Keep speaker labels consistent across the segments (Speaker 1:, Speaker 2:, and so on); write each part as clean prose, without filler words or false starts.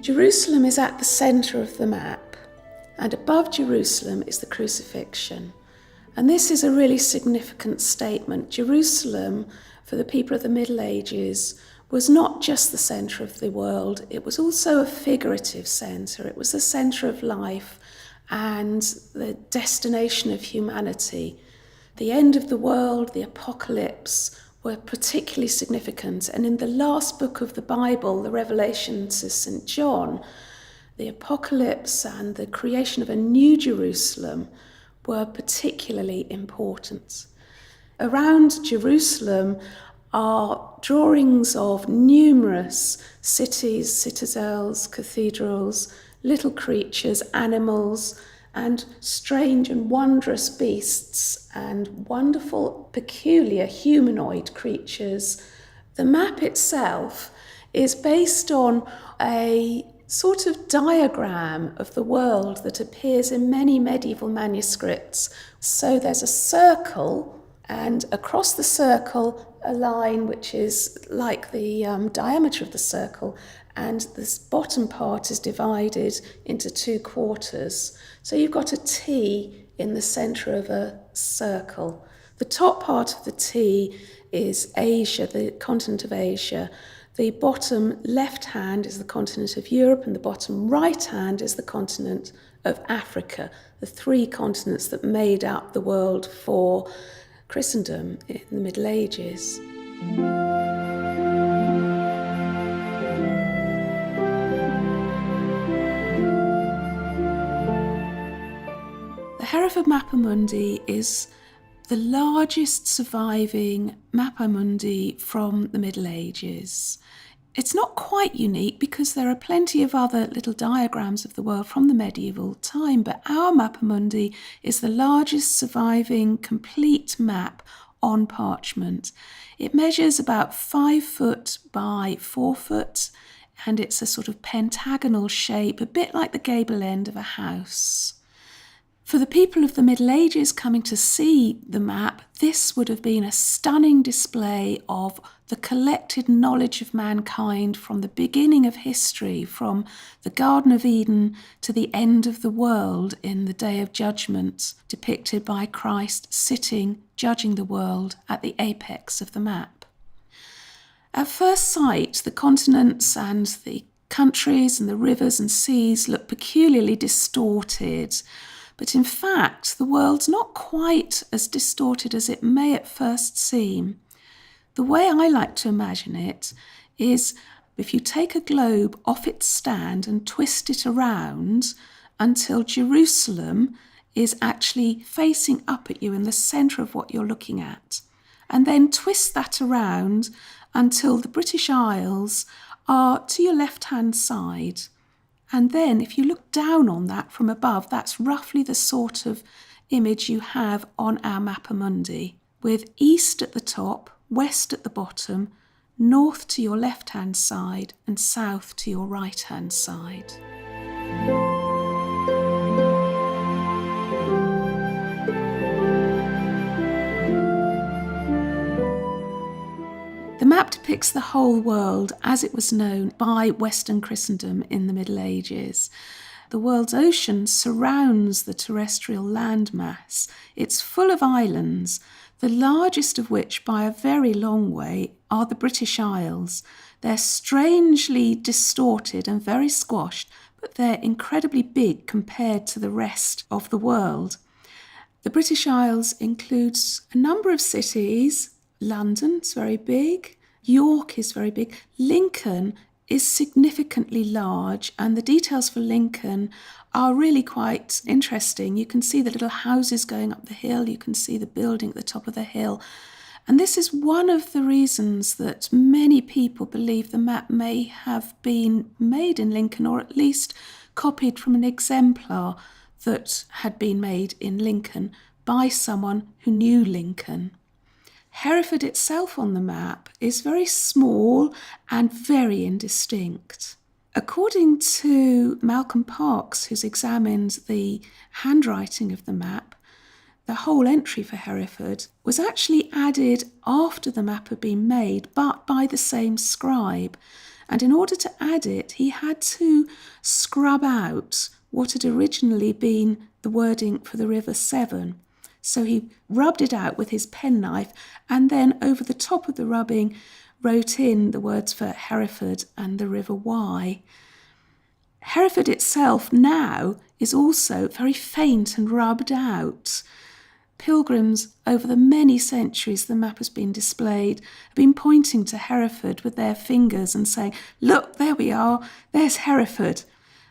Speaker 1: Jerusalem is at the centre of the map, and above Jerusalem is the crucifixion. And this is a really significant statement. Jerusalem, for the people of the Middle Ages, was not just the centre of the world, it was also a figurative centre. It was the centre of life and the destination of humanity. The end of the world, the apocalypse, were particularly significant. And in the last book of the Bible, the Revelation to St. John, the apocalypse and the creation of a new Jerusalem were particularly important. Around Jerusalem are drawings of numerous cities, citadels, cathedrals, little creatures, animals, and strange and wondrous beasts and wonderful, peculiar humanoid creatures. The map itself is based on a sort of diagram of the world that appears in many medieval manuscripts. So there's a circle, and across the circle a line which is like the diameter of the circle, and this bottom part is divided into two quarters. So you've got a T in the centre of a circle. The top part of the T is Asia, the continent of Asia. The bottom left hand is the continent of Europe, and the bottom right hand is the continent of Africa, the three continents that made up the world for Christendom in the Middle Ages. The Hereford Mappa Mundi is the largest surviving Mappa Mundi from the Middle Ages. It's not quite unique because there are plenty of other little diagrams of the world from the medieval time, but our Mappa Mundi is the largest surviving complete map on parchment. It measures about 5 foot by 4 foot, and it's a sort of pentagonal shape, a bit like the gable end of a house. For the people of the Middle Ages coming to see the map, this would have been a stunning display of the collected knowledge of mankind from the beginning of history, from the Garden of Eden to the end of the world in the Day of Judgment, depicted by Christ sitting, judging the world at the apex of the map. At first sight, the continents and the countries and the rivers and seas look peculiarly distorted. But in fact, the world's not quite as distorted as it may at first seem. The way I like to imagine it is if you take a globe off its stand and twist it around until Jerusalem is actually facing up at you in the centre of what you're looking at, and then twist that around until the British Isles are to your left-hand side. And then if you look down on that from above, that's roughly the sort of image you have on our Mappa Mundi, with east at the top, west at the bottom, north to your left-hand side, and south to your right-hand side. The map depicts the whole world as it was known by Western Christendom in the Middle Ages. The world's ocean surrounds the terrestrial landmass. It's full of islands, the largest of which by a very long way are the British Isles. They're strangely distorted and very squashed, but they're incredibly big compared to the rest of the world. The British Isles includes a number of cities. London's very big, York is very big, Lincoln is significantly large, and the details for Lincoln are really quite interesting. You can see the little houses going up the hill, you can see the building at the top of the hill, and this is one of the reasons that many people believe the map may have been made in Lincoln, or at least copied from an exemplar that had been made in Lincoln by someone who knew Lincoln. Hereford itself on the map is very small and very indistinct. According to Malcolm Parks, who's examined the handwriting of the map, the whole entry for Hereford was actually added after the map had been made, but by the same scribe. And in order to add it, he had to scrub out what had originally been the wording for the River Severn. So he rubbed it out with his penknife, and then over the top of the rubbing wrote in the words for Hereford and the River Wye. Hereford itself now is also very faint and rubbed out. Pilgrims, over the many centuries the map has been displayed, have been pointing to Hereford with their fingers and saying, "Look, there we are, there's Hereford."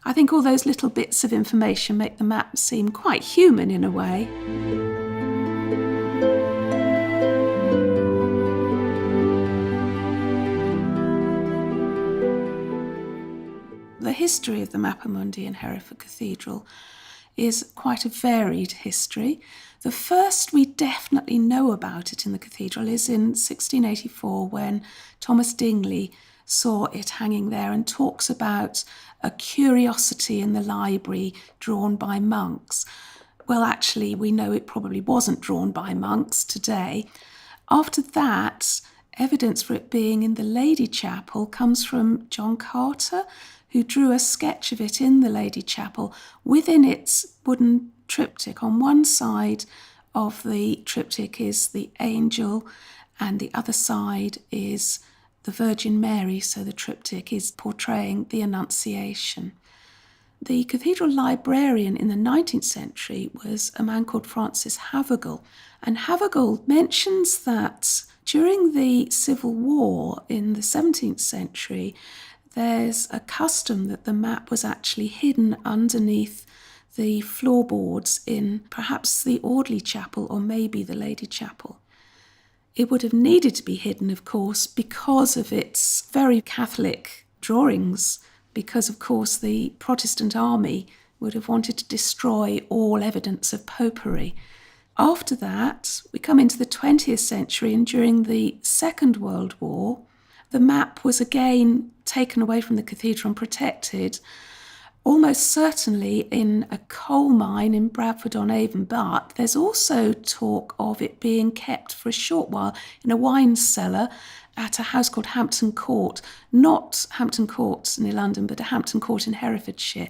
Speaker 1: I think all those little bits of information make the map seem quite human in a way. The history of the Mappa Mundi in Hereford Cathedral is quite a varied history. The first we definitely know about it in the cathedral is in 1684, when Thomas Dingley saw it hanging there and talks about a curiosity in the library drawn by monks. Well, actually, we know it probably wasn't drawn by monks today. After that, evidence for it being in the Lady Chapel comes from John Carter, who drew a sketch of it in the Lady Chapel within its wooden triptych. On one side of the triptych is the angel, and the other side is the Virgin Mary, so the triptych is portraying the Annunciation. The cathedral librarian in the 19th century was a man called Francis Havergal, and Havergal mentions that during the Civil War in the 17th century, there's a custom that the map was actually hidden underneath the floorboards in perhaps the Audley Chapel or maybe the Lady Chapel. It would have needed to be hidden, of course, because of its very Catholic drawings, because, of course, the Protestant army would have wanted to destroy all evidence of popery. After that, we come into the 20th century, and during the Second World War, the map was again taken away from the cathedral and protected, almost certainly in a coal mine in Bradford-on-Avon, but there's also talk of it being kept for a short while in a wine cellar at a house called Hampton Court, not Hampton Court near London, but a Hampton Court in Herefordshire.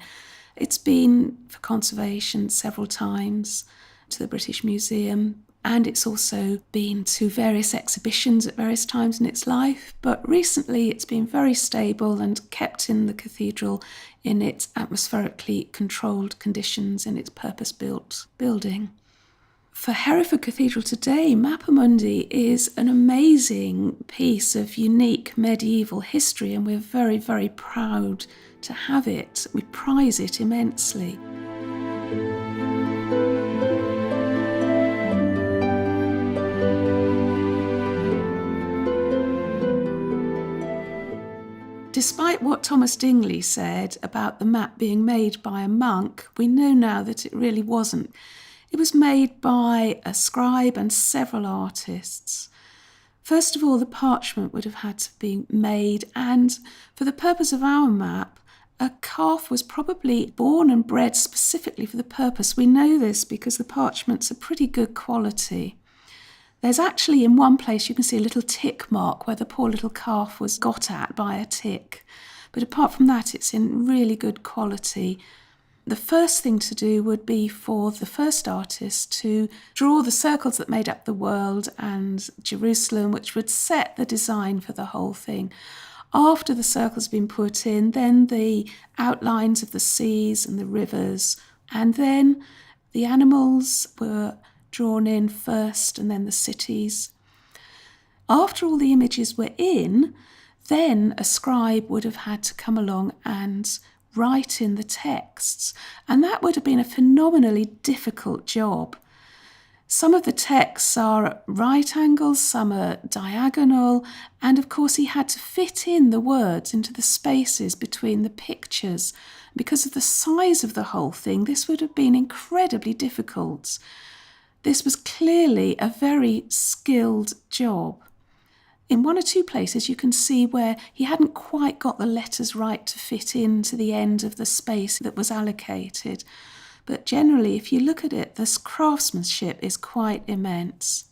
Speaker 1: It's been for conservation several times to the British Museum, and it's also been to various exhibitions at various times in its life, but recently it's been very stable and kept in the cathedral in its atmospherically controlled conditions in its purpose-built building. For Hereford Cathedral today, Mappa Mundi is an amazing piece of unique medieval history, and we're very, very proud to have it. We prize it immensely. Despite what Thomas Dingley said about the map being made by a monk, we know now that it really wasn't. It was made by a scribe and several artists. First of all, the parchment would have had to be made, and for the purpose of our map, a calf was probably born and bred specifically for the purpose. We know this because the parchments are pretty good quality. There's actually, in one place, you can see a little tick mark where the poor little calf was got at by a tick. But apart from that, it's in really good quality. The first thing to do would be for the first artist to draw the circles that made up the world and Jerusalem, which would set the design for the whole thing. After the circles have been put in, then the outlines of the seas and the rivers, and then the animals were drawn in first, and then the cities. After all the images were in, then a scribe would have had to come along and write in the texts, and that would have been a phenomenally difficult job. Some of the texts are at right angles, some are diagonal, and of course he had to fit in the words into the spaces between the pictures. Because of the size of the whole thing, this would have been incredibly difficult. This was clearly a very skilled job. In one or two places you can see where he hadn't quite got the letters right to fit into the end of the space that was allocated. But generally, if you look at it, this craftsmanship is quite immense.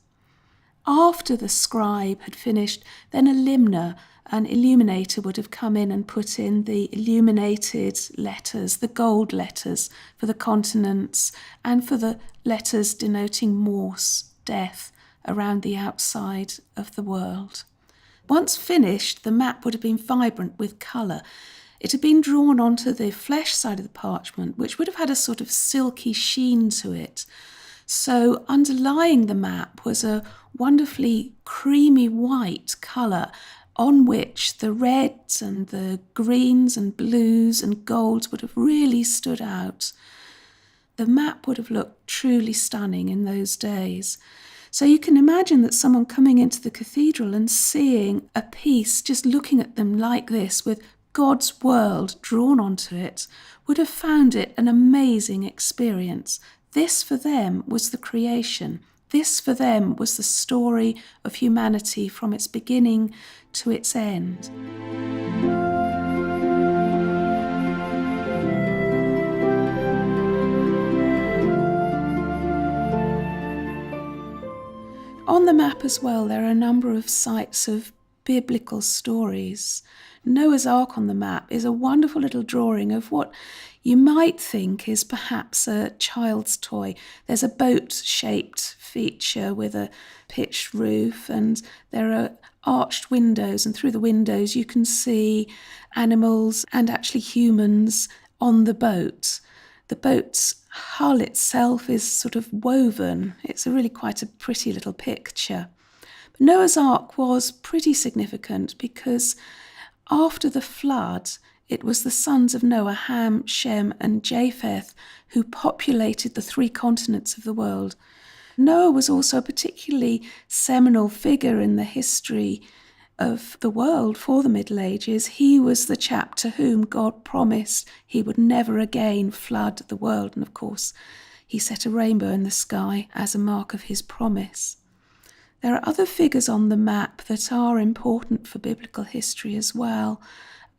Speaker 1: After the scribe had finished, then a limner, an illuminator, would have come in and put in the illuminated letters, the gold letters for the continents and for the letters denoting Morse, death, around the outside of the world. Once finished, the map would have been vibrant with colour. It had been drawn onto the flesh side of the parchment, which would have had a sort of silky sheen to it. So underlying the map was a wonderfully creamy white colour on which the reds and the greens and blues and golds would have really stood out. The map would have looked truly stunning in those days. So you can imagine that someone coming into the cathedral and seeing a piece, just looking at them like this with God's world drawn onto it, would have found it an amazing experience. This for them was the creation. This for them was the story of humanity from its beginning to its end. On the map as well, there are a number of sites of biblical stories. Noah's Ark on the map is a wonderful little drawing of what you might think is perhaps a child's toy. There's a boat-shaped feature with a pitched roof, and there are arched windows, and through the windows you can see animals and actually humans on the boat. The boat's hull itself is sort of woven. It's really quite a pretty little picture. But Noah's Ark was pretty significant because after the flood, it was the sons of Noah, Ham, Shem and Japheth, who populated the 3 continents of the world. Noah was also a particularly seminal figure in the history of the world for the Middle Ages. He was the chap to whom God promised he would never again flood the world. And of course, he set a rainbow in the sky as a mark of his promise. There are other figures on the map that are important for biblical history as well.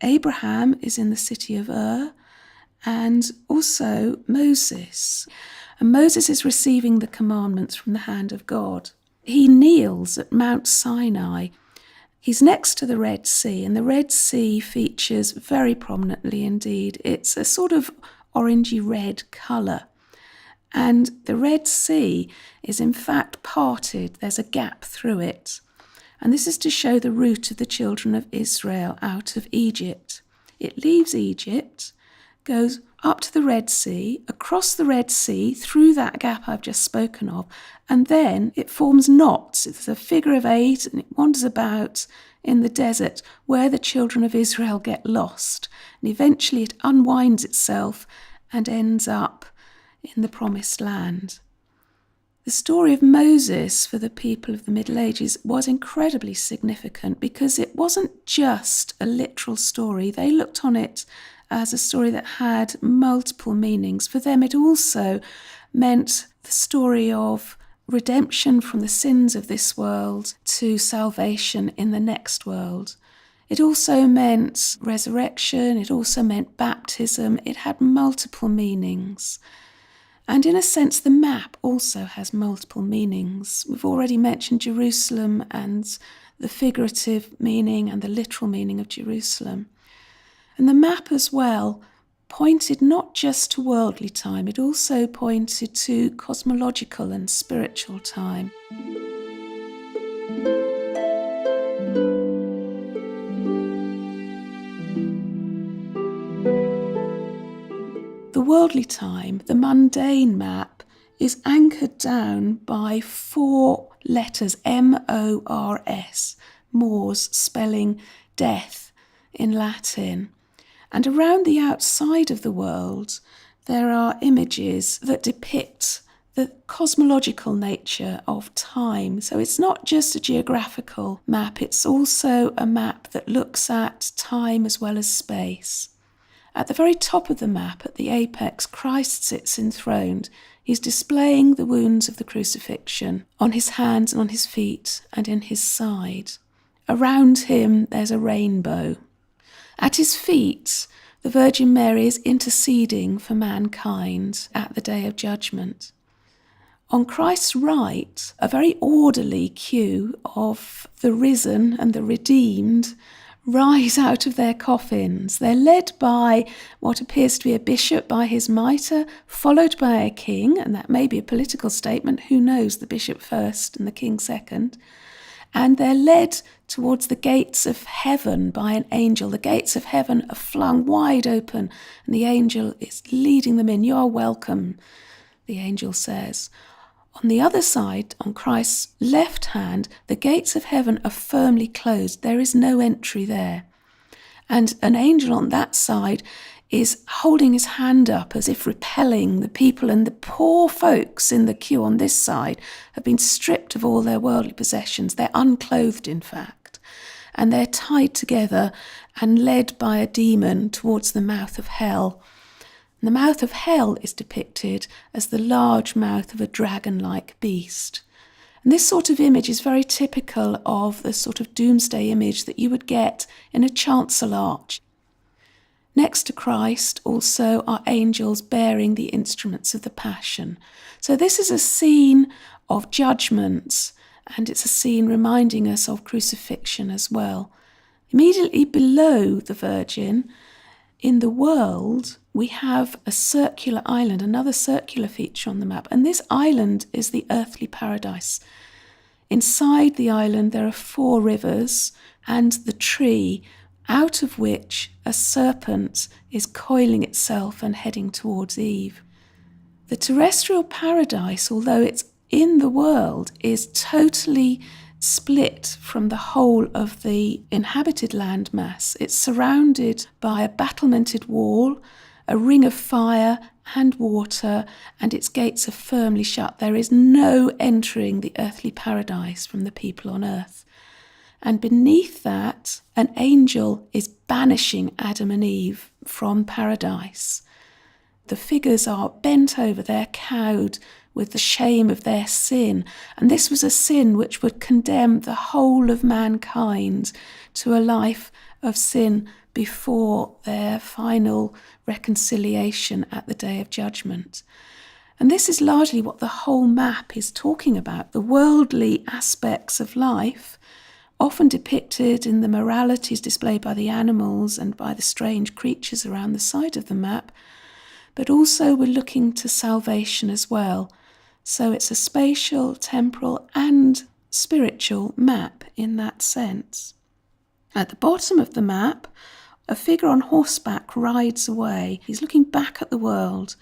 Speaker 1: Abraham is in the city of Ur, and also Moses. And Moses is receiving the commandments from the hand of God. He kneels at Mount Sinai. He's next to the Red Sea, and the Red Sea features very prominently indeed. It's a sort of orangey red colour. And the Red Sea is in fact parted. There's a gap through it. And this is to show the route of the children of Israel out of Egypt. It leaves Egypt, goes up to the Red Sea, across the Red Sea, through that gap I've just spoken of, and then it forms knots. It's a figure of 8, and it wanders about in the desert where the children of Israel get lost. And eventually it unwinds itself and ends up in the Promised Land. The story of Moses for the people of the Middle Ages was incredibly significant because it wasn't just a literal story. They looked on it as a story that had multiple meanings. For them, it also meant the story of redemption from the sins of this world to salvation in the next world. It also meant resurrection. It also meant baptism. It had multiple meanings. And in a sense, the map also has multiple meanings. We've already mentioned Jerusalem and the figurative meaning and the literal meaning of Jerusalem. And the map as well pointed not just to worldly time, it also pointed to cosmological and spiritual time. The worldly time, the mundane map, is anchored down by 4 letters, M-O-R-S, Mors, spelling death in Latin. And around the outside of the world, there are images that depict the cosmological nature of time. So it's not just a geographical map, it's also a map that looks at time as well as space. At the very top of the map, at the apex, Christ sits enthroned. He's displaying the wounds of the crucifixion on his hands and on his feet and in his side. around him there's a rainbow. At his feet, the Virgin Mary is interceding for mankind at the day of judgment. On Christ's right, a very orderly queue of the risen and the redeemed rise out of their coffins. They're led by what appears to be a bishop by his mitre, followed by a king, and that may be a political statement, who knows, the bishop first and the king second. And they're led towards the gates of heaven by an angel. The gates of heaven are flung wide open, and the angel is leading them in. "You are welcome," the angel says. On the other side, on Christ's left hand, the gates of heaven are firmly closed. There is no entry there. And an angel on that side is holding his hand up as if repelling the people, and the poor folks in the queue on this side have been stripped of all their worldly possessions. They're unclothed, in fact, and they're tied together and led by a demon towards the mouth of hell. And the mouth of hell is depicted as the large mouth of a dragon-like beast. And this sort of image is very typical of the sort of doomsday image that you would get in a chancel arch. Next to Christ also are angels bearing the instruments of the Passion. So this is a scene of judgment, and it's a scene reminding us of crucifixion as well. Immediately below the Virgin, in the world, we have a circular island, another circular feature on the map, and this island is the earthly paradise. Inside the island there are 4 rivers and the tree, out of which a serpent is coiling itself and heading towards Eve. The terrestrial paradise, although it's in the world, is totally split from the whole of the inhabited landmass. It's surrounded by a battlemented wall, a ring of fire and water, and its gates are firmly shut. There is no entering the earthly paradise from the people on earth. And beneath that, an angel is banishing Adam and Eve from paradise. The figures are bent over, they're cowed with the shame of their sin. And this was a sin which would condemn the whole of mankind to a life of sin before their final reconciliation at the day of judgment. And this is largely what the whole map is talking about, the worldly aspects of life, often depicted in the moralities displayed by the animals and by the strange creatures around the side of the map, but also we're looking to salvation as well. So it's a spatial, temporal and spiritual map in that sense. At the bottom of the map, a figure on horseback rides away. He's looking back at the world,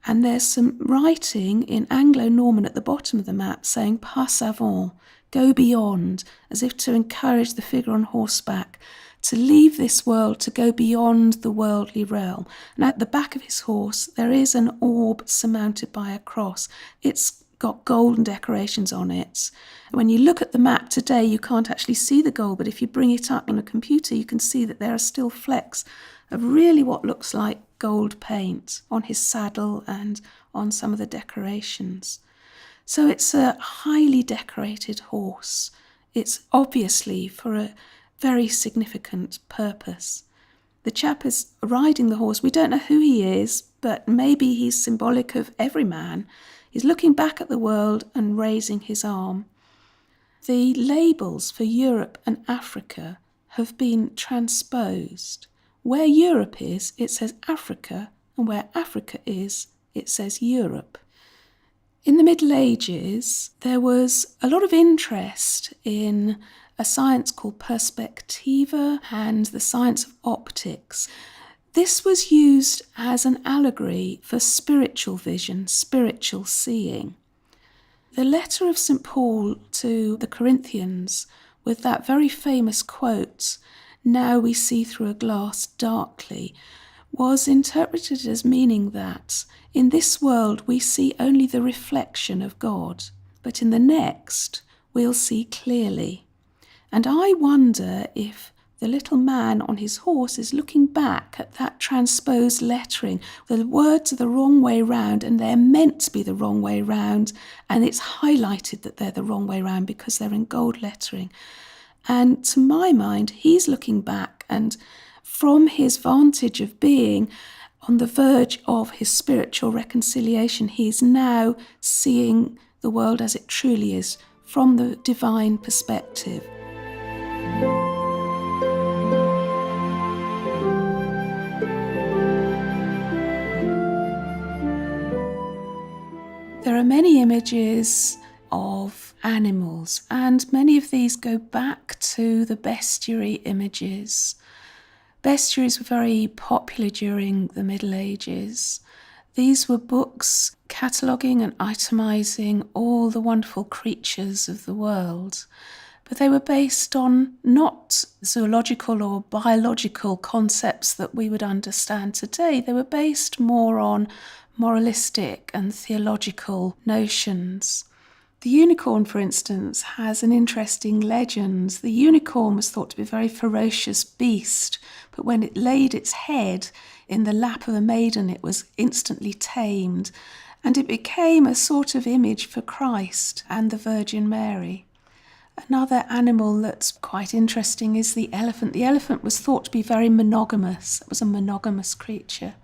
Speaker 1: and there's some writing in Anglo-Norman at the bottom of the map saying "Pass avant," go beyond, as if to encourage the figure on horseback to leave this world, to go beyond the worldly realm. And at the back of his horse, there is an orb surmounted by a cross. It's got golden decorations on it. When you look at the map today, you can't actually see the gold, but if you bring it up on a computer, you can see that there are still flecks of really what looks like gold paint on his saddle and on some of the decorations. So it's a highly decorated horse. It's obviously for a very significant purpose. The chap is riding the horse. We don't know who he is, but maybe he's symbolic of every man. He's looking back at the world and raising his arm. The labels for Europe and Africa have been transposed. Where Europe is, it says Africa, and where Africa is, it says Europe. In the Middle Ages, there was a lot of interest in a science called perspectiva and the science of optics. This was used as an allegory for spiritual vision, spiritual seeing. The letter of St. Paul to the Corinthians, with that very famous quote, "Now we see through a glass darkly," was interpreted as meaning that in this world we see only the reflection of God, but in the next we'll see clearly. And I wonder if the little man on his horse is looking back at that transposed lettering. The words are the wrong way round, and they're meant to be the wrong way round, and it's highlighted that they're the wrong way round because they're in gold lettering. And to my mind, he's looking back, and from his vantage of being on the verge of his spiritual reconciliation, he's now seeing the world as it truly is from the divine perspective. There are many images of animals, and many of these go back to the bestiary images. Bestiaries were very popular during the Middle Ages. These were books cataloguing and itemising all the wonderful creatures of the world, but they were based on not zoological or biological concepts that we would understand today. They were based more on moralistic and theological notions. The unicorn, for instance, has an interesting legend. The unicorn was thought to be a very ferocious beast, but when it laid its head in the lap of a maiden, it was instantly tamed, and it became a sort of image for Christ and the Virgin Mary. Another animal that's quite interesting is the elephant. The elephant was thought to be very monogamous. It was a monogamous creature.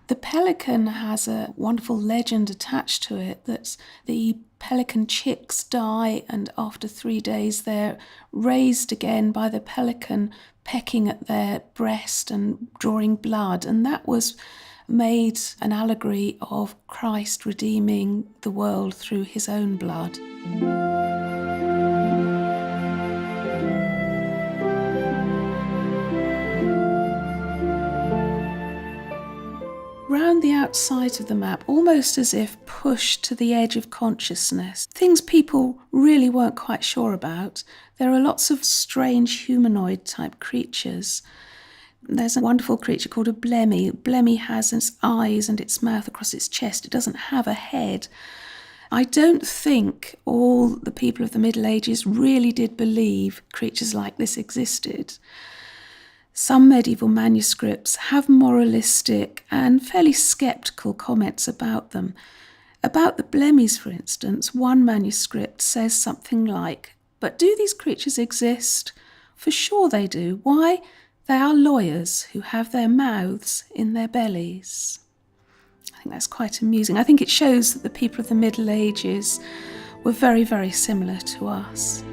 Speaker 1: The pelican has a wonderful legend attached to it that the pelican chicks die, and after 3 days they're raised again by the pelican pecking at their breast and drawing blood, and that was made an allegory of Christ redeeming the world through his own blood. Round the outside of the map, almost as if pushed to the edge of consciousness, things people really weren't quite sure about. There are lots of strange humanoid type creatures. There's a wonderful creature called a blemmy. Blemmy has its eyes and its mouth across its chest. It doesn't have a head. I don't think all the people of the Middle Ages really did believe creatures like this existed. Some medieval manuscripts have moralistic and fairly sceptical comments about them. About the blemmies, for instance, one manuscript says something like, "But do these creatures exist? For sure they do. Why? They are lawyers who have their mouths in their bellies." I think that's quite amusing. I think it shows that the people of the Middle Ages were very, very similar to us.